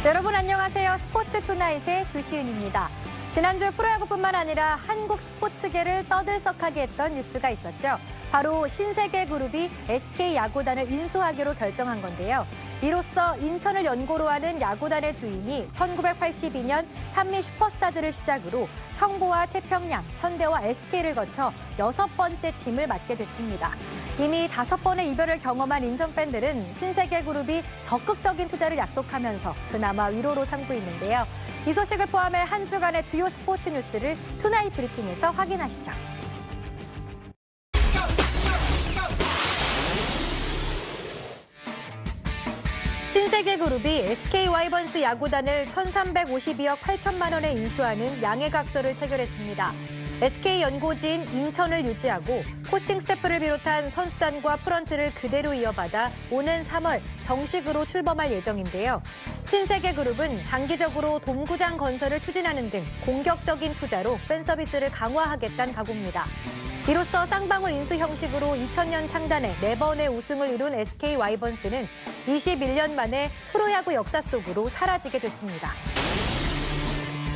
여러분 안녕하세요. 스포츠 투나잇의 주시은입니다. 지난주 프로야구뿐만 아니라 한국 스포츠계를 떠들썩하게 했던 뉴스가 있었죠. 바로 신세계그룹이 SK 야구단을 인수하기로 결정한 건데요. 이로써 인천을 연고로 하는 야구단의 주인이 1982년 한미 슈퍼스타즈를 시작으로 청보와 태평양, 현대와 SK를 거쳐 6번째 팀을 맡게 됐습니다. 이미 5번의 이별을 경험한 인천 팬들은 신세계그룹이 적극적인 투자를 약속하면서 그나마 위로로 삼고 있는데요. 이 소식을 포함해 한 주간의 주요 스포츠 뉴스를 투나잇 브리핑에서 확인하시죠. 신세계그룹이 SK 와이번스 야구단을 1,352억 8천만 원에 인수하는 양해각서를 체결했습니다. SK 연고지인 인천을 유지하고 코칭 스태프를 비롯한 선수단과 프런트를 그대로 이어받아 오는 3월 정식으로 출범할 예정인데요. 신세계그룹은 장기적으로 돔구장 건설을 추진하는 등 공격적인 투자로 팬 서비스를 강화하겠다는 각오입니다. 이로써 쌍방울 인수 형식으로 2000년 창단해 4번의 우승을 이룬 SK 와이번스는 21년 만에 프로야구 역사 속으로 사라지게 됐습니다.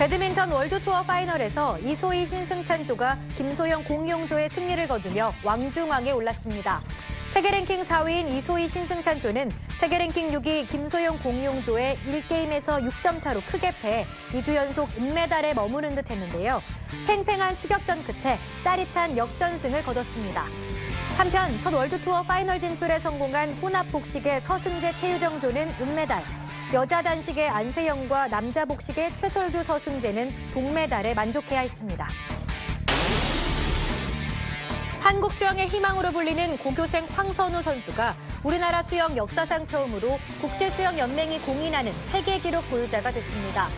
배드민턴 월드투어 파이널에서 이소희 신승찬조가 김소영 공용조의 승리를 거두며 왕중왕에 올랐습니다. 세계 랭킹 4위인 이소희 신승찬조는 세계 랭킹 6위 김소영 공용조의 1게임에서 6점 차로 크게 패해 2주 연속 은메달에 머무는 듯 했는데요. 팽팽한 추격전 끝에 짜릿한 역전승을 거뒀습니다. 한편 첫 월드투어 파이널 진출에 성공한 혼합 복식의 서승재 최유정조는 은메달, 여자 단식의 안세영과 남자 복식의 최솔규 서승재는 동메달에 만족해야 했습니다. 한국 수영의 희망으로 불리는 고교생 황선우 선수가 우리나라 수영 역사상 처음으로 국제수영연맹이 공인하는 세계 기록 보유자가 됐습니다.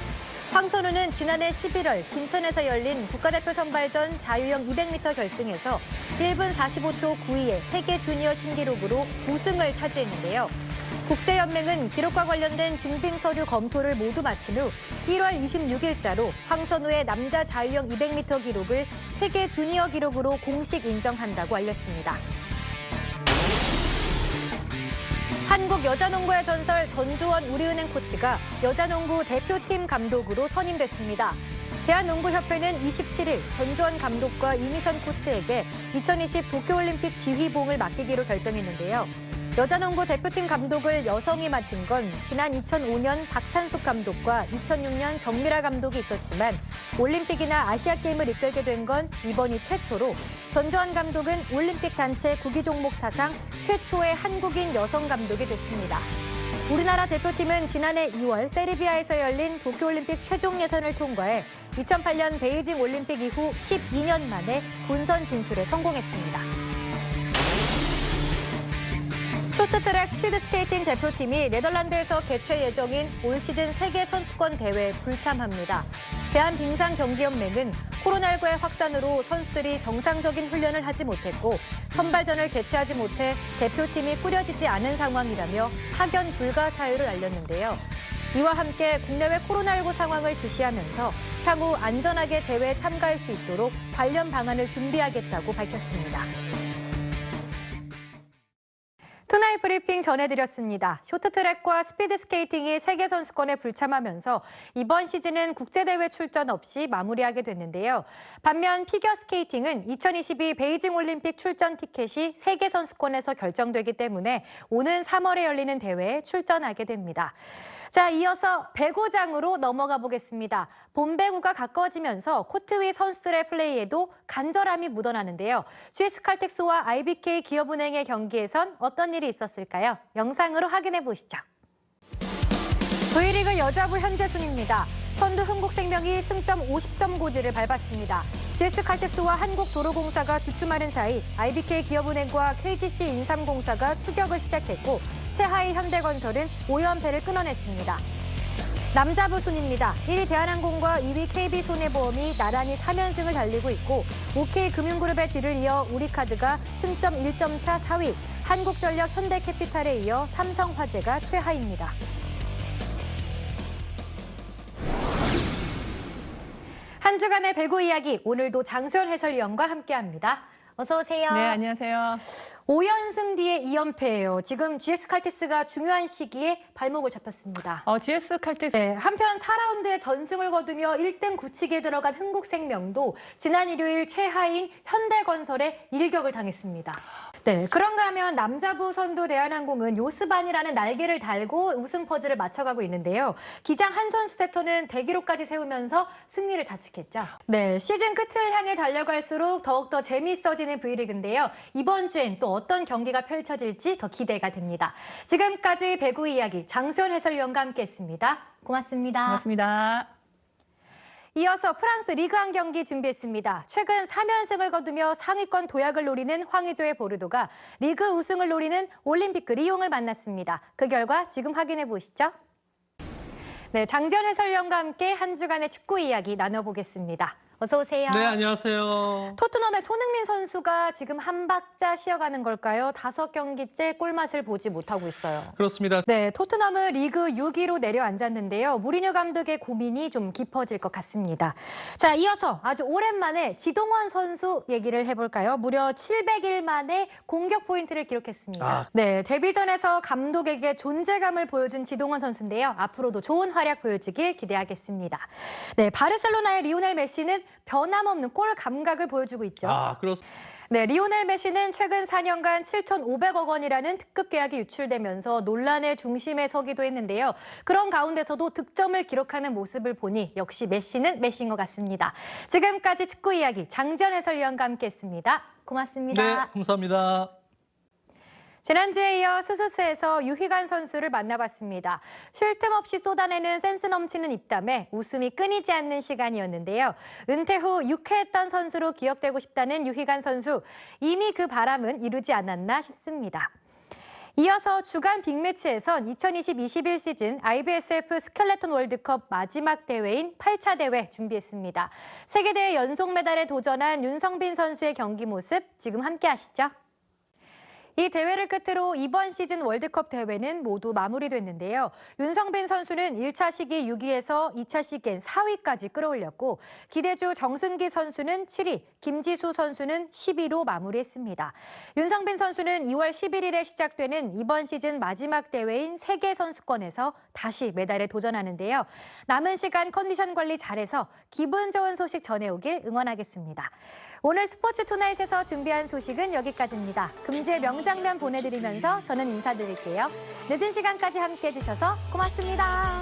황선우는 지난해 11월 김천에서 열린 국가대표 선발전 자유형 200m 결승에서 1분 45초 9위의 세계 주니어 신기록으로 우승을 차지했는데요. 국제연맹은 기록과 관련된 증빙 서류 검토를 모두 마친 후 1월 26일자로 황선우의 남자 자유형 200m 기록을 세계 주니어 기록으로 공식 인정한다고 알렸습니다. 한국 여자농구의 전설 전주원 우리은행 코치가 여자농구 대표팀 감독으로 선임됐습니다. 대한농구협회는 27일 전주원 감독과 이미선 코치에게 2020 도쿄올림픽 지휘봉을 맡기기로 결정했는데요. 여자농구 대표팀 감독을 여성이 맡은 건 지난 2005년 박찬숙 감독과 2006년 정미라 감독이 있었지만 올림픽이나 아시아게임을 이끌게 된 건 이번이 최초로 전주환 감독은 올림픽 단체 구기 종목 사상 최초의 한국인 여성 감독이 됐습니다. 우리나라 대표팀은 지난해 2월 세르비아에서 열린 도쿄올림픽 최종 예선을 통과해 2008년 베이징 올림픽 이후 12년 만에 본선 진출에 성공했습니다. 쇼트트랙 스피드스케이팅 대표팀이 네덜란드에서 개최 예정인 올 시즌 세계선수권 대회에 불참합니다. 대한빙상경기연맹은 코로나19의 확산으로 선수들이 정상적인 훈련을 하지 못했고 선발전을 개최하지 못해 대표팀이 꾸려지지 않은 상황이라며 파견 불가 사유를 알렸는데요. 이와 함께 국내외 코로나19 상황을 주시하면서 향후 안전하게 대회에 참가할 수 있도록 관련 방안을 준비하겠다고 밝혔습니다. 투나잇 브리핑 전해드렸습니다. 쇼트트랙과 스피드스케이팅이 세계선수권에 불참하면서 이번 시즌은 국제대회 출전 없이 마무리하게 됐는데요. 반면 피겨스케이팅은 2022 베이징 올림픽 출전 티켓이 세계선수권에서 결정되기 때문에 오는 3월에 열리는 대회에 출전하게 됩니다. 자, 이어서 배구장으로 넘어가 보겠습니다. 봄 배구가 가까워지면서 코트 위 선수들의 플레이에도 간절함이 묻어나는데요. GS칼텍스와 IBK 기업은행의 경기에선 어떤 일이 있었을까요? 영상으로 확인해 보시죠. V리그 여자부 현재 순입니다. 선두 흥국생명이 승점 50점 고지를 밟았습니다. GS칼텍스와 한국도로공사가 주춤하는 사이 IBK 기업은행과 KGC 인삼공사가 추격을 시작했고 최하위 현대건설은 5연패를 끊어냈습니다. 남자부 순입니다. 1위 대한항공과 2위 KB손해보험이 나란히 3연승을 달리고 있고 OK금융그룹의 뒤를 이어 우리카드가 승점 1점 차 4위, 한국전력 현대캐피탈에 이어 삼성화재가 최하위입니다. 한 주간의 배구 이야기, 오늘도 장소연 해설위원과 함께합니다. 어서 오세요. 네, 안녕하세요. 5연승 뒤에 2연패예요. 지금 GS 칼텍스가 중요한 시기에 발목을 잡혔습니다. GS 칼텍스. 네, 한편 4라운드에 전승을 거두며 1등 굳히기에 들어간 흥국생명도 지난 일요일 최하인 현대건설에 일격을 당했습니다. 네, 그런가 하면 남자부 선두 대한항공은 요스반이라는 날개를 달고 우승 퍼즐을 맞춰가고 있는데요. 기장 한 선수 세터는 대기록까지 세우면서 승리를 자측했죠. 네, 시즌 끝을 향해 달려갈수록 더욱더 재미있어지는 V리그인데요. 이번 주엔 또 어떤 경기가 펼쳐질지 더 기대가 됩니다. 지금까지 배구 이야기 장수현 해설위원과 함께했습니다. 고맙습니다. 반갑습니다. 이어서 프랑스 리그1 경기 준비했습니다. 최근 3연승을 거두며 상위권 도약을 노리는 황의조의 보르도가 리그 우승을 노리는 올림픽 리옹을 만났습니다. 그 결과 지금 확인해 보시죠. 네, 장지현 해설위원과 함께 한 주간의 축구 이야기 나눠보겠습니다. 어서 오세요. 네, 안녕하세요. 토트넘의 손흥민 선수가 지금 한 박자 쉬어가는 걸까요? 5경기째 골맛을 보지 못하고 있어요. 그렇습니다. 네, 토트넘은 리그 6위로 내려앉았는데요. 무리뉴 감독의 고민이 좀 깊어질 것 같습니다. 자, 이어서 아주 오랜만에 지동원 선수 얘기를 해볼까요? 무려 700일 만에 공격 포인트를 기록했습니다. 네, 데뷔전에서 감독에게 존재감을 보여준 지동원 선수인데요. 앞으로도 좋은 활약 보여주길 기대하겠습니다. 네, 바르셀로나의 리오넬 메시는 변함없는 골 감각을 보여주고 있죠. 그렇습니다. 네, 리오넬 메시는 최근 4년간 7,500억 원이라는 특급 계약이 유출되면서 논란의 중심에 서기도 했는데요. 그런 가운데서도 득점을 기록하는 모습을 보니 역시 메시는 메시인 것 같습니다. 지금까지 축구 이야기 장지현 해설위원과 함께했습니다. 고맙습니다. 네, 감사합니다. 지난주에 이어 스스스에서 유희관 선수를 만나봤습니다. 쉴 틈 없이 쏟아내는 센스 넘치는 입담에 웃음이 끊이지 않는 시간이었는데요. 은퇴 후 유쾌했던 선수로 기억되고 싶다는 유희관 선수. 이미 그 바람은 이루지 않았나 싶습니다. 이어서 주간 빅매치에선 2020-21 시즌 IBSF 스켈레톤 월드컵 마지막 대회인 8차 대회 준비했습니다. 세계대회 연속 메달에 도전한 윤성빈 선수의 경기 모습 지금 함께 하시죠. 이 대회를 끝으로 이번 시즌 월드컵 대회는 모두 마무리됐는데요. 윤성빈 선수는 1차 시기 6위에서 2차 시기엔 4위까지 끌어올렸고 기대주 정승기 선수는 7위, 김지수 선수는 10위로 마무리했습니다. 윤성빈 선수는 2월 11일에 시작되는 이번 시즌 마지막 대회인 세계선수권에서 다시 메달에 도전하는데요. 남은 시간 컨디션 관리 잘해서 기분 좋은 소식 전해오길 응원하겠습니다. 오늘 스포츠 투나잇에서 준비한 소식은 여기까지입니다. 금주의 명장면 보내드리면서 저는 인사드릴게요. 늦은 시간까지 함께해 주셔서 고맙습니다.